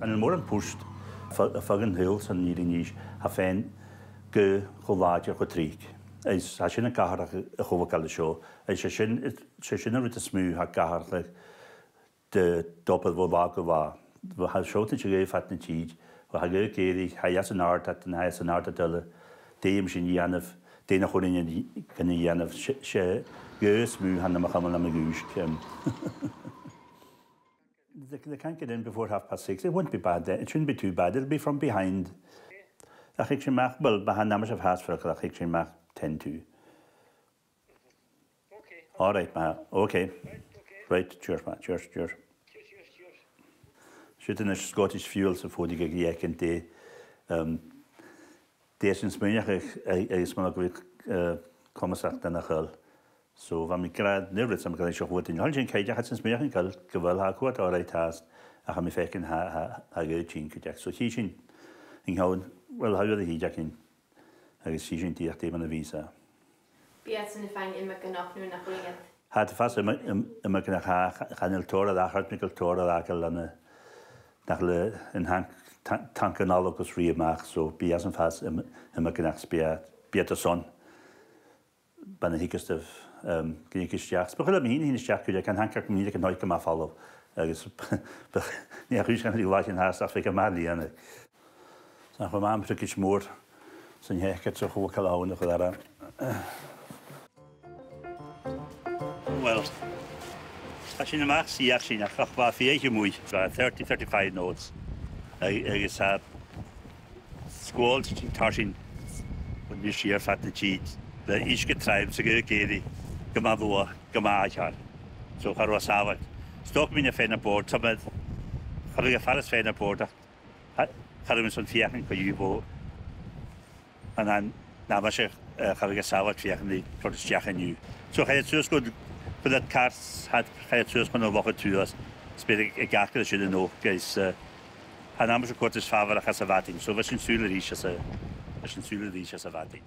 an y môr yn pwst ffag yn hyl sy'n nid i nis a ffen gylwadio go trig. Eis a sy'n y gahar y chofo gael y sio. Eis a sy'n yn rwyt y smw a gahar dy dobedd fod lag o fa. Fy ha siot yn sy'n ffat yn tîd. Fy ha gyda geiri haias yn ard at yn haias yn ard at yle. Deim sy'n ianaf. Dein o'ch hwn yn ianaf. Sy'n gyda smw han am chamol am y gwysg. They can't get in before 6:30. It won't be bad then. It shouldn't be too bad. It'll be from behind. Ach ik sy'n mach, well, behind namers of Hasfrach, ach ik sy'n mach 10-2. Okay. All right, ma. Okay. Right, cheers, ma. Cheers. Cheers. Should in a Scottish fuel so for the gig and day. Des in Smynach is man ook commissar dan achel. So van mi grad never some kind of wood in Holland Kate had since me gewel ha kwart all right has a mi fekin ha go chin kujak so he chin in how well how the he jacking I see chin die te man visa Biats in fang in magnach nu nach ringet had fast im magnach ha ganel tora da hart mikkel tora da kel dan nach le in han tanken allokus reemach so bias and fast im magnach biat son ban hikest of Gynnygus Jacks. But I'm here in Jack, I can hanker me, I can not come off all of. But yeah, who's going to do like in house after a madly in it? So I'm a Turkish more. So yeah, get so whole cologne of that. Well, actually, the max, actually, I have about 30-35 notes. I just have squalls, tarshing, when you share fat the cheat. The each get tribes to get giddy. Gymafwa, gymachar. So har was safod. Stok mi'n ffein y bord, tymedd. Har yw'n ffaras ffein y bord. Har yw'n son fiach yn gwyw bo. A'n na ma se har yw'n safod fiach yn di protest diach yn yw. So chai tŵs gwyd, bydd y cars chai tŵs gwyd o foch y tŵs. Sbyd y gach gyda sydd yn o. Geis, a'n am ysio cwrt ys ffafod achas y fading. So fes yn sŵl yr eisiau sy fading.